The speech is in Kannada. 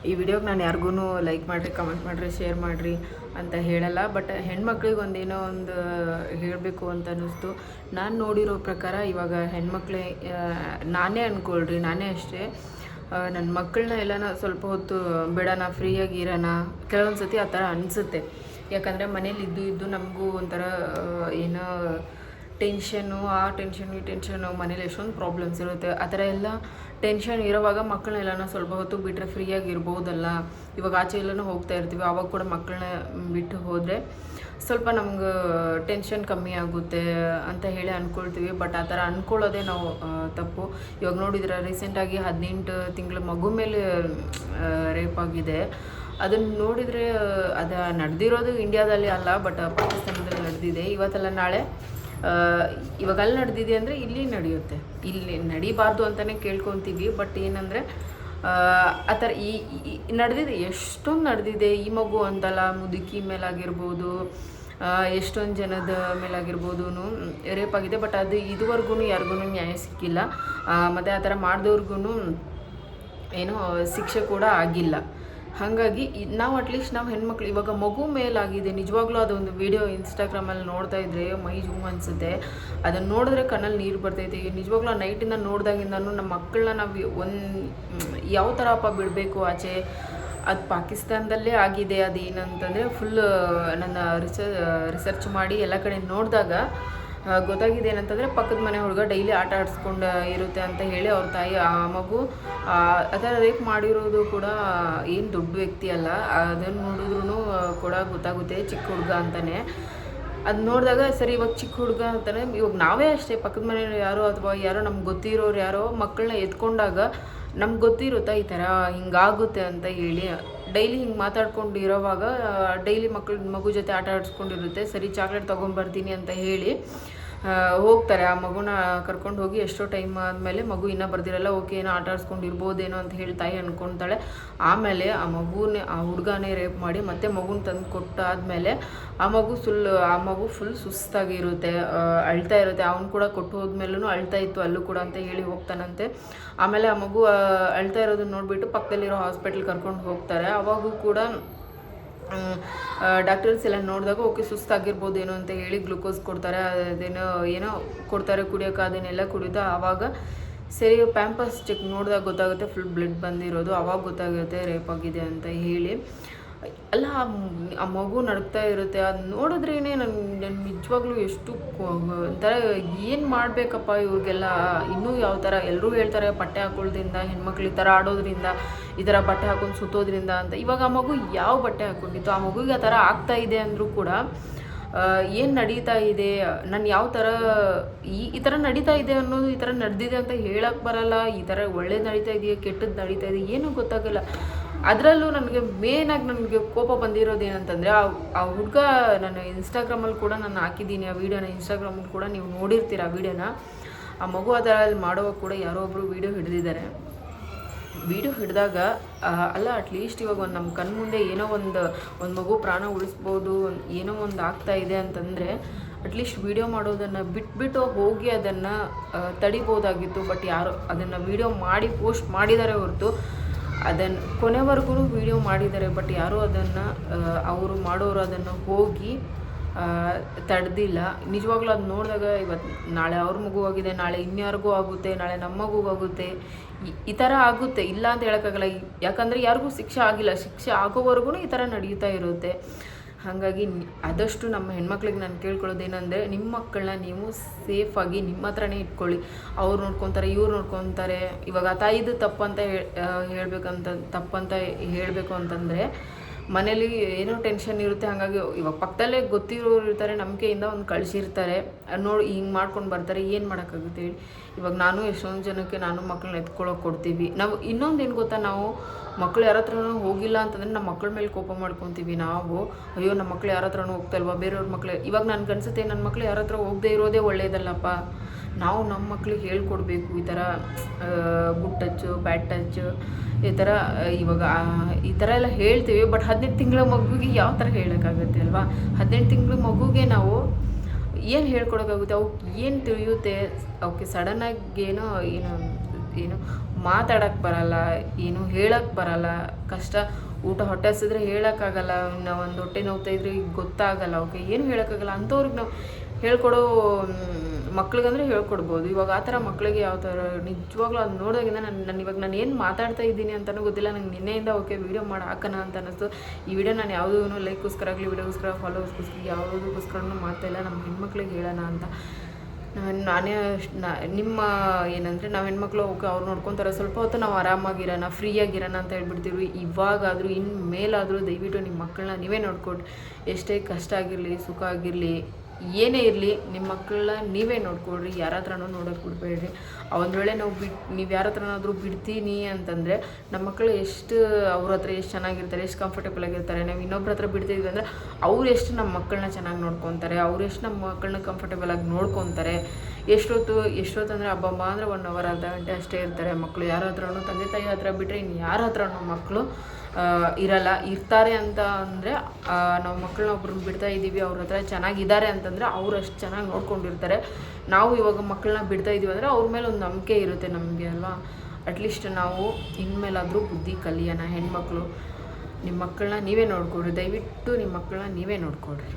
ಈ ವಿಡಿಯೋಗೆ ನಾನು ಯಾರಿಗೂ ಲೈಕ್ ಮಾಡಿರಿ, ಕಮೆಂಟ್ ಮಾಡಿರಿ, ಶೇರ್ ಮಾಡಿರಿ ಅಂತ ಹೇಳಲ್ಲ. ಬಟ್ ಹೆಣ್ಮಕ್ಳಿಗೆ ಒಂದೇನೋ ಒಂದು ಹೇಳಬೇಕು ಅಂತ ಅನ್ನಿಸ್ತು. ನಾನು ನೋಡಿರೋ ಪ್ರಕಾರ ಇವಾಗ ಹೆಣ್ಮಕ್ಳೇ, ನಾನೇ ಅಂದ್ಕೊಳ್ರಿ, ನಾನೇ ಅಷ್ಟೇ, ನನ್ನ ಮಕ್ಕಳನ್ನ ಎಲ್ಲನ ಸ್ವಲ್ಪ ಹೊತ್ತು ಬಿಡೋಣ, ಫ್ರೀಯಾಗಿ ಇರೋಣ, ಕೆಲವೊಂದು ಸತಿ ಆ ಥರ ಅನಿಸುತ್ತೆ. ಯಾಕಂದರೆ ಮನೇಲಿ ಇದ್ದು ನಮಗೂ ಒಂಥರ ಏನೋ ಟೆನ್ಷನ್ನು, ಆ ಟೆನ್ಷನ್ ಈ ಟೆನ್ಷನು, ಮನೇಲಿ ಎಷ್ಟೊಂದು ಪ್ರಾಬ್ಲಮ್ಸ್ ಇರುತ್ತೆ. ಆ ಥರ ಎಲ್ಲ ಟೆನ್ಷನ್ ಇರೋವಾಗ ಮಕ್ಕಳನ್ನೆಲ್ಲನ ಸ್ವಲ್ಪ ಹೊತ್ತು ಬಿಟ್ಟರೆ ಫ್ರೀಯಾಗಿ ಇರ್ಬೋದಲ್ಲ. ಇವಾಗ ಆಚೆ ಎಲ್ಲನೂ ಹೋಗ್ತಾ ಇರ್ತೀವಿ, ಆವಾಗ ಕೂಡ ಮಕ್ಕಳನ್ನ ಬಿಟ್ಟು ಹೋದರೆ ಸ್ವಲ್ಪ ನಮ್ಗೆ ಟೆನ್ಷನ್ ಕಮ್ಮಿ ಆಗುತ್ತೆ ಅಂತ ಹೇಳಿ ಅಂದ್ಕೊಳ್ತೀವಿ. ಬಟ್ ಆ ಥರ ಅಂದ್ಕೊಳ್ಳೋದೇ ನಾವು ತಪ್ಪು. ಇವಾಗ ನೋಡಿದ್ರೆ ರೀಸೆಂಟಾಗಿ 18 ತಿಂಗಳ ಮಗು ಮೇಲೆ ರೇಪ್ ಆಗಿದೆ. ಅದನ್ನು ನೋಡಿದರೆ ಅದು ನಡೆದಿರೋದು ಇಂಡಿಯಾದಲ್ಲಿ ಅಲ್ಲ, ಬಟ್ ಪಾಕಿಸ್ತಾನದಲ್ಲಿ ನಡೆದಿದೆ. ಇವತ್ತೆಲ್ಲ ನಾಳೆ ಇವಾಗ ಅಲ್ಲಿ ನಡೆದಿದೆ ಅಂದರೆ ಇಲ್ಲಿ ನಡೆಯುತ್ತೆ. ಇಲ್ಲಿ ನಡಿಬಾರ್ದು ಅಂತಲೇ ಕೇಳ್ಕೊತೀವಿ. ಬಟ್ ಏನಂದರೆ ಆ ಥರ ಈ ನಡೆದಿದೆ, ಎಷ್ಟೊಂದು ನಡೆದಿದೆ. ಈ ಮಗು ಅಂತಲ್ಲ, ಮುದುಕಿ ಮೇಲಾಗಿರ್ಬೋದು, ಎಷ್ಟೊಂದು ಜನದ ಮೇಲಾಗಿರ್ಬೋದು ರೇಪ್ ಆಗಿದೆ. ಬಟ್ ಅದು ಇದುವರೆಗೂ ಯಾರಿಗೂ ನ್ಯಾಯ ಸಿಕ್ಕಿಲ್ಲ. ಮತ್ತು ಆ ಥರ ಮಾಡಿದವ್ರಿಗೂ ಏನೋ ಶಿಕ್ಷೆ ಕೂಡ ಆಗಿಲ್ಲ. ಹಾಗಾಗಿ ನಾವು ಅಟ್ಲೀಸ್ಟ್ ನಾವು ಹೆಣ್ಮಕ್ಳು, ಇವಾಗ ಮಗು ಮೇಲಾಗಿದೆ ನಿಜವಾಗ್ಲೂ, ಅದೊಂದು ವಿಡಿಯೋ ಇನ್ಸ್ಟಾಗ್ರಾಮಲ್ಲಿ ನೋಡ್ತಾ ಇದ್ರೆ ಮೈ ಜುಮ್ ಅನಿಸುತ್ತೆ. ಅದನ್ನು ನೋಡಿದ್ರೆ ಕಣ್ಣಲ್ಲಿ ನೀರು ಬರ್ತೈತೆ. ನಿಜವಾಗ್ಲೂ ಆ ನೈಟಿಂದ ನೋಡಿದಾಗಿಂದನೂ ನಮ್ಮ ಮಕ್ಕಳನ್ನ ನಾವು ಯಾವ ಥರಪ್ಪ ಬಿಡಬೇಕು ಆಚೆ. ಅದು ಪಾಕಿಸ್ತಾನದಲ್ಲೇ ಆಗಿದೆ. ಅದು ಏನಂತಂದರೆ ಫುಲ್ ನನ್ನ ರಿಸರ್ಚ್ ಮಾಡಿ ಎಲ್ಲ ಕಡೆ ನೋಡಿದಾಗ ಗೊತ್ತಾಗಿದೆ ಏನಂತಂದರೆ, ಪಕ್ಕದ ಮನೆ ಹುಡುಗ ಡೈಲಿ ಆಟ ಆಡಿಸ್ಕೊಂಡು ಇರುತ್ತೆ ಅಂತ ಹೇಳಿ ಅವ್ರ ತಾಯಿ ಆ ಮಗು ಆ ಥರ ರೇಪ್ ಮಾಡಿರೋದು ಕೂಡ ಏನು ದೊಡ್ಡ ವ್ಯಕ್ತಿ ಅಲ್ಲ. ಅದನ್ನು ನೋಡಿದ್ರೂ ಕೂಡ ಗೊತ್ತಾಗುತ್ತೆ ಚಿಕ್ಕ ಹುಡುಗ ಅಂತಲೇ. ಅದು ನೋಡಿದಾಗ ಸರಿ, ಇವಾಗ ಚಿಕ್ಕ ಹುಡುಗ ಅಂತಾನೆ, ಇವಾಗ ನಾವೇ ಅಷ್ಟೇ ಪಕ್ಕದ ಮನೆಯವ್ರು ಯಾರೋ ಅಥವಾ ಯಾರೋ ನಮ್ಗೆ ಗೊತ್ತಿರೋರು ಯಾರೋ ಮಕ್ಕಳನ್ನ ಎತ್ಕೊಂಡಾಗ ನಮ್ಗೆ ಗೊತ್ತಿರುತ್ತಾ ಈ ಥರ ಹಿಂಗಾಗುತ್ತೆ ಅಂತ ಹೇಳಿ. ಡೈಲಿ ಹಿಂಗೆ ಮಾತಾಡ್ಕೊಂಡು ಇರೋವಾಗ ಡೈಲಿ ಮಗು ಜೊತೆ ಆಟ ಆಡಿಸ್ಕೊಂಡಿರುತ್ತೆ. ಸರಿ ಚಾಕ್ಲೇಟ್ ತೊಗೊಂಬರ್ತೀನಿ ಅಂತ ಹೇಳಿ ಹೋಗ್ತಾರೆ. ಆ ಮಗುನ ಕರ್ಕೊಂಡು ಹೋಗಿ ಎಷ್ಟೋ ಟೈಮ್ ಆದಮೇಲೆ ಮಗು ಇನ್ನೂ ಬರ್ದಿರಲ್ಲ. ಓಕೆ, ಏನೋ ಆಟ ಆಡಿಸ್ಕೊಂಡು ಇರ್ಬೋದೇನೋ ಅಂತ ಹೇಳಿ ತಾಯಿ ಅಂದ್ಕೊತಾಳೆ. ಆಮೇಲೆ ಆ ಹುಡುಗನೇ ರೇಪ್ ಮಾಡಿ ಮತ್ತೆ ಮಗುನ ತಂದು ಕೊಟ್ಟಾದಮೇಲೆ ಆ ಮಗು ಫುಲ್ ಸುಸ್ತಾಗಿರುತ್ತೆ, ಅಳ್ತಾ ಇರುತ್ತೆ. ಅವ್ನು ಕೂಡ ಕೊಟ್ಟು ಹೋದ್ಮೇಲೂ ಅಳ್ತಾ ಇತ್ತು ಅಲ್ಲೂ ಕೂಡ ಅಂತ ಹೇಳಿ ಹೋಗ್ತಾನಂತೆ. ಆಮೇಲೆ ಆ ಮಗು ಅಳ್ತಾ ಇರೋದನ್ನ ನೋಡಿಬಿಟ್ಟು ಪಕ್ಕದಲ್ಲಿರೋ ಹಾಸ್ಪಿಟ್ಲ್ ಕರ್ಕೊಂಡು ಹೋಗ್ತಾರೆ. ಅವಾಗೂ ಕೂಡ ಡಾಕ್ಟರ್ಸ್ ಎಲ್ಲ ನೋಡಿದಾಗ ಓಕೆ ಸುಸ್ತಾಗಿರ್ಬೋದು ಏನೋ ಅಂತ ಹೇಳಿ ಗ್ಲೂಕೋಸ್ ಕೊಡ್ತಾರೆ, ಏನೋ ಕೊಡ್ತಾರೆ ಕುಡಿಯೋಕೆ. ಅದನ್ನೆಲ್ಲ ಕುಡಿದು ಆವಾಗ ಸರಿ ಪ್ಯಾಂಪರ್ಸ್ ಚೆಕ್ ನೋಡಿದಾಗ ಗೊತ್ತಾಗುತ್ತೆ ಫುಲ್ ಬ್ಲಡ್ ಬಂದಿರೋದು. ಆವಾಗ ಗೊತ್ತಾಗುತ್ತೆ ರೇಪ್ ಆಗಿದೆ ಅಂತ ಹೇಳಿ. ಅಲ್ಲ, ಆ ಮಗು ನಡ್ತಾ ಇರುತ್ತೆ. ಅದು ನೋಡಿದ್ರೇ ನನ್ನ ನಿಜವಾಗ್ಲೂ ಎಷ್ಟು ಒಂಥರ ಏನು ಮಾಡಬೇಕಪ್ಪ ಇವ್ರಿಗೆಲ್ಲ. ಇನ್ನೂ ಯಾವ ಥರ ಎಲ್ಲರೂ ಹೇಳ್ತಾರೆ ಬಟ್ಟೆ ಹಾಕೊಳ್ಳೋದ್ರಿಂದ, ಹೆಣ್ಮಕ್ಳು ಈ ಥರ ಆಡೋದ್ರಿಂದ, ಈ ಥರ ಬಟ್ಟೆ ಹಾಕೊಂಡು ಸುತ್ತೋದ್ರಿಂದ ಅಂತ. ಇವಾಗ ಆ ಮಗು ಯಾವ ಬಟ್ಟೆ ಹಾಕ್ಕೊಂಡಿತ್ತು? ಆ ಮಗುಗೆ ಆ ಥರ ಆಗ್ತಾ ಇದೆ ಅಂದರೂ ಕೂಡ ಏನು ನಡೀತಾ ಇದೆ, ನಾನು ಯಾವ ಥರ ಈ ಥರ ನಡೀತಾ ಇದೆ ಅನ್ನೋದು, ಈ ಥರ ನಡೆದಿದೆ ಅಂತ ಹೇಳಕ್ಕೆ ಬರಲ್ಲ. ಈ ಥರ ಒಳ್ಳೇದು ನಡೀತಾ ಇದೆಯಾ, ಕೆಟ್ಟದ್ದು ನಡೀತಾ ಇದೆ, ಏನೂ ಗೊತ್ತಾಗಲ್ಲ. ಅದರಲ್ಲೂ ನನಗೆ ಮೇನಾಗಿ ನನಗೆ ಕೋಪ ಬಂದಿರೋದು ಏನಂತಂದರೆ, ಆ ಹುಡುಗ ನಾನು ಇನ್ಸ್ಟಾಗ್ರಾಮಲ್ಲಿ ಕೂಡ ನಾನು ಹಾಕಿದ್ದೀನಿ ಆ ವೀಡಿಯೋನ. ಇನ್ಸ್ಟಾಗ್ರಾಮಲ್ಲಿ ಕೂಡ ನೀವು ನೋಡಿರ್ತೀರ ಆ ವೀಡಿಯೋನ. ಆ ಮಗು ಆ ಥರ ಅಲ್ಲಿ ಮಾಡುವಾಗ ಕೂಡ ಯಾರೋ ಒಬ್ಬರು ವೀಡಿಯೋ ಹಿಡಿದಿದ್ದಾರೆ. ವೀಡಿಯೋ ಹಿಡಿದಾಗ ಅಲ್ಲ, ಅಟ್ಲೀಸ್ಟ್ ಇವಾಗ ಒಂದು ನಮ್ಮ ಕಣ್ಣು ಮುಂದೆ ಏನೋ ಒಂದು ಮಗು ಪ್ರಾಣ ಉಳಿಸ್ಬೋದು, ಏನೋ ಒಂದು ಆಗ್ತಾ ಇದೆ ಅಂತಂದರೆ ಅಟ್ಲೀಸ್ಟ್ ವೀಡಿಯೋ ಮಾಡೋದನ್ನು ಬಿಟ್ಬಿಟ್ಟು ಹೋಗಿ ಅದನ್ನು ತಡಿಬೋದಾಗಿತ್ತು. ಬಟ್ ಯಾರು ಅದನ್ನು ವೀಡಿಯೋ ಮಾಡಿ ಪೋಸ್ಟ್ ಮಾಡಿದ್ದಾರೆ ಹೊರತು ಅದನ್ನು ಕೊನೆವರೆಗೂ ವೀಡಿಯೋ ಮಾಡಿದ್ದಾರೆ. ಬಟ್ ಯಾರೂ ಅದನ್ನು ಮಾಡೋರು ಅದನ್ನು ಹೋಗಿ ತಡೆದಿಲ್ಲ. ನಿಜವಾಗ್ಲೂ ಅದು ನೋಡಿದಾಗ ಇವತ್ತು ನಾಳೆ ಅವ್ರ ಮಗು ಆಗಿದೆ, ನಾಳೆ ಇನ್ಯಾರಿಗೂ ಆಗುತ್ತೆ, ನಾಳೆ ನಮ್ಮ ಮಗುಗೂ ಆಗುತ್ತೆ, ಈ ಥರ ಆಗುತ್ತೆ. ಇಲ್ಲ ಅಂತ ಹೇಳೋಕ್ಕಾಗಲ್ಲ. ಯಾಕಂದರೆ ಯಾರಿಗೂ ಶಿಕ್ಷೆ ಆಗಿಲ್ಲ. ಶಿಕ್ಷೆ ಆಗೋವರೆಗೂ ಈ ಥರ ನಡೀತಾ ಇರುತ್ತೆ. ಹಾಗಾಗಿ ಆದಷ್ಟು ನಮ್ಮ ಹೆಣ್ಮಕ್ಳಿಗೆ ನಾನು ಕೇಳ್ಕೊಳ್ಳೋದೇನೆಂದರೆ, ನಿಮ್ಮ ಮಕ್ಕಳನ್ನ ನೀವು ಸೇಫಾಗಿ ನಿಮ್ಮ ಹತ್ರನೇ ಇಟ್ಕೊಳ್ಳಿ. ಅವ್ರು ನೋಡ್ಕೊತಾರೆ, ಇವ್ರು ನೋಡ್ಕೊತಾರೆ. ಇವಾಗ ಆ ತಾಯಿದು ತಪ್ಪಂತ ಹೇಳಬೇಕು ಅಂತಂದರೆ, ಮನೇಲಿ ಏನೋ ಟೆನ್ಷನ್ ಇರುತ್ತೆ. ಹಾಗಾಗಿ ಇವಾಗ ಪಕ್ಕದಲ್ಲೇ ಗೊತ್ತಿರೋರು ಇರ್ತಾರೆ, ನಂಬಿಕೆಯಿಂದ ಒಂದು ಕಳಿಸಿರ್ತಾರೆ, ನೋಡಿ ಹಿಂಗೆ ಮಾಡ್ಕೊಂಡು ಬರ್ತಾರೆ. ಏನು ಮಾಡೋಕ್ಕಾಗುತ್ತೆ ಹೇಳಿ? ಇವಾಗ ನಾನು ಎಷ್ಟೊಂದು ಜನಕ್ಕೆ ನಾನು ಮಕ್ಕಳನ್ನ ಎತ್ಕೊಳ್ಳೋಕೆ ಕೊಡ್ತೀವಿ. ನಾವು ಇನ್ನೊಂದು ಏನು ಗೊತ್ತಾ, ನಾವು ಮಕ್ಕಳು ಯಾರ ಹತ್ರನೂ ಹೋಗಿಲ್ಲ ಅಂತಂದರೆ ನಮ್ಮ ಮಕ್ಕಳ ಮೇಲೆ ಕೋಪ ಮಾಡ್ಕೊತೀವಿ ನಾವು. ಅಯ್ಯೋ ನಮ್ಮ ಮಕ್ಕಳು ಯಾರ ಹತ್ರನೂ ಹೋಗ್ತಲ್ವ, ಬೇರೆಯವ್ರ ಮಕ್ಕಳು. ಇವಾಗ ನನಗೆ ಅನಿಸುತ್ತೆ ನನ್ನ ಮಕ್ಕಳು ಯಾರ ಹತ್ರ ಹೋಗದೆ ಇರೋದೇ ಒಳ್ಳೆಯದಲ್ಲಪ್ಪ. ನಾವು ನಮ್ಮ ಮಕ್ಕಳಿಗೆ ಹೇಳ್ಕೊಡ್ಬೇಕು ಈ ಥರ ಗುಡ್ ಟಚ್ಚು, ಬ್ಯಾಡ್ ಟಚ್ಚು, ಈ ಥರ. ಇವಾಗ ಈ ಥರ ಎಲ್ಲ ಹೇಳ್ತೀವಿ. ಬಟ್ 18 ತಿಂಗಳ ಮಗುವಿಗೆ ಯಾವ ಥರ ಹೇಳೋಕ್ಕಾಗುತ್ತೆ ಅಲ್ವಾ? 18 ತಿಂಗಳ ಮಗುಗೆ ನಾವು ಏನು ಹೇಳ್ಕೊಡೋಕ್ಕಾಗುತ್ತೆ? ಅವಕ್ಕೆ ಏನು ತಿಳಿಯುತ್ತೆ? ಅವಕ್ಕೆ ಸಡನ್ನಾಗಿ ಏನೋ ಮಾತಾಡೋಕ್ಕೆ ಬರಲ್ಲ, ಏನು ಹೇಳೋಕ್ಕೆ ಬರಲ್ಲ, ಕಷ್ಟ ಊಟ ಹೊಟ್ಟೆ ಹಸಿದ್ರೆ ಹೇಳೋಕ್ಕಾಗಲ್ಲ, ನಾವು ಒಂದು ಹೊಟ್ಟೆ ನೋವ್ತಾ ಇದ್ರೆ ಈಗ ಗೊತ್ತಾಗಲ್ಲ, ಓಕೆ ಏನು ಹೇಳೋಕ್ಕಾಗಲ್ಲ ಅಂಥವ್ರಿಗೆ ನಾವು ಹೇಳ್ಕೊಡೋ ಮಕ್ಳಿಗಂದರೆ ಹೇಳ್ಕೊಡ್ಬೋದು. ಇವಾಗ ಆ ಥರ ಮಕ್ಕಳಿಗೆ ಯಾವ ಥರ ನಿಜವಾಗ್ಲೂ ಅದು ನೋಡಿದಾಗಿಂದ ನಾನು ಏನು ಮಾತಾಡ್ತಾ ಇದ್ದೀನಿ ಅಂತಲೂ ಗೊತ್ತಿಲ್ಲ. ನಂಗೆ ನಿನ್ನೆಯಿಂದ ಓಕೆ ವೀಡಿಯೋ ಮಾಡಿ ಹಾಕೋಣ ಅಂತ ಅನ್ನಿಸ್ತು. ಈ ವಿಡಿಯೋ ನಾನು ಯಾವುದೂ ಲೈಕ್ಗೋಸ್ಕರ ಆಗಲಿ, ವೀಡಿಯೋಗೋಸ್ಕರ, ಫಾಲೋವರ್ಸ್ಗೋಸ್ಕರ ಯಾವುದಕ್ಕೋಸ್ಕರನೂ ಮಾಡ್ತಾಯಿಲ್ಲ. ನಮ್ಮ ಹೆಣ್ಮಕ್ಳಿಗೆ ಹೇಳೋಣ ಅಂತ ನಾನೇ ನಿಮ್ಮ ಏನಂದರೆ ನಾವು ಹೆಣ್ಮಕ್ಳು ಓಕೆ ಅವ್ರು ನೋಡ್ಕೊತಾರೆ, ಸ್ವಲ್ಪ ಹೊತ್ತು ನಾವು ಆರಾಮಾಗಿರೋಣ, ಫ್ರೀಯಾಗಿರೋಣ ಅಂತ ಹೇಳ್ಬಿಡ್ತೀವಿ. ಇವಾಗಾದರೂ ಇನ್ಮೇಲಾದರೂ ದಯವಿಟ್ಟು ನಿಮ್ಮ ಮಕ್ಕಳನ್ನ ನೀವೇ ನೋಡ್ಕೊಟ್ಟು, ಎಷ್ಟೇ ಕಷ್ಟ ಆಗಿರಲಿ, ಸುಖ ಆಗಿರಲಿ, ಏನೇ ಇರಲಿ, ನಿಮ್ಮ ಮಕ್ಕಳನ್ನ ನೀವೇ ನೋಡ್ಕೊಡ್ರಿ. ಯಾರ ಹತ್ರನೂ ನೋಡೋಕೆ ಬಿಡಬೇಡ್ರಿ. ಒಂದು ವೇಳೆ ನೀವು ಯಾರ ಹತ್ರನಾದರೂ ಬಿಡ್ತೀನಿ ಅಂತಂದರೆ ನಮ್ಮ ಮಕ್ಕಳು ಎಷ್ಟು ಅವ್ರ ಹತ್ರ ಎಷ್ಟು ಚೆನ್ನಾಗಿರ್ತಾರೆ, ಎಷ್ಟು ಕಂಫರ್ಟೇಬಲ್ ಆಗಿರ್ತಾರೆ. ನಾವು ಇನ್ನೊಬ್ರ ಹತ್ರ ಬಿಡ್ತಿದ್ವಿ ಅಂದರೆ ಅವ್ರು ಎಷ್ಟು ನಮ್ಮ ಮಕ್ಕಳನ್ನ ಚೆನ್ನಾಗಿ ನೋಡ್ಕೊತಾರೆ, ಅವ್ರು ಎಷ್ಟು ನಮ್ಮ ಮಕ್ಕಳನ್ನ ಕಂಫರ್ಟೇಬಲ್ ಆಗಿ ನೋಡ್ಕೊತಾರೆ. ಎಷ್ಟೊತ್ತು ಅಂದರೆ ಹಬ್ಬ ಅಂದರೆ 1 hour ಅರ್ಧ ಗಂಟೆ ಅಷ್ಟೇ ಇರ್ತಾರೆ ಮಕ್ಕಳು. ಯಾರ ಹತ್ರನೂ ತಂದೆ ತಾಯಿ ಹತ್ರ ಬಿಟ್ಟರೆ ಇನ್ನು ಯಾರ ಹತ್ರನೂ ಮಕ್ಕಳು ಇರ್ತಾರೆ ಅಂತ ಅಂದರೆ ನಾವು ಮಕ್ಕಳನ್ನ ಒಬ್ರನ್ನ ಬಿಡ್ತಾ ಇದ್ದೀವಿ, ಅವ್ರ ಹತ್ರ ಚೆನ್ನಾಗಿದ್ದಾರೆ ಅಂತಂದರೆ ಅವ್ರು ಅಷ್ಟು ಚೆನ್ನಾಗಿ ನೋಡ್ಕೊಂಡಿರ್ತಾರೆ. ನಾವು ಇವಾಗ ಮಕ್ಕಳನ್ನ ಬಿಡ್ತಾ ಇದ್ದೀವಿ ಅಂದರೆ ಅವ್ರ ಮೇಲೆ ಒಂದು ನಂಬಿಕೆ ಇರುತ್ತೆ ನಮಗೆ ಅಲ್ವಾ. ಅಟ್ಲೀಸ್ಟ್ ನಾವು ಇನ್ಮೇಲಾದರೂ ಬುದ್ಧಿ ಕಲಿಯೋಣ. ಹೆಣ್ಮಕ್ಳು ನಿಮ್ಮ ಮಕ್ಕಳನ್ನ ನೀವೇ ನೋಡ್ಕೊಡ್ರಿ, ದಯವಿಟ್ಟು ನಿಮ್ಮ ಮಕ್ಕಳನ್ನ ನೀವೇ ನೋಡ್ಕೊಡ್ರಿ.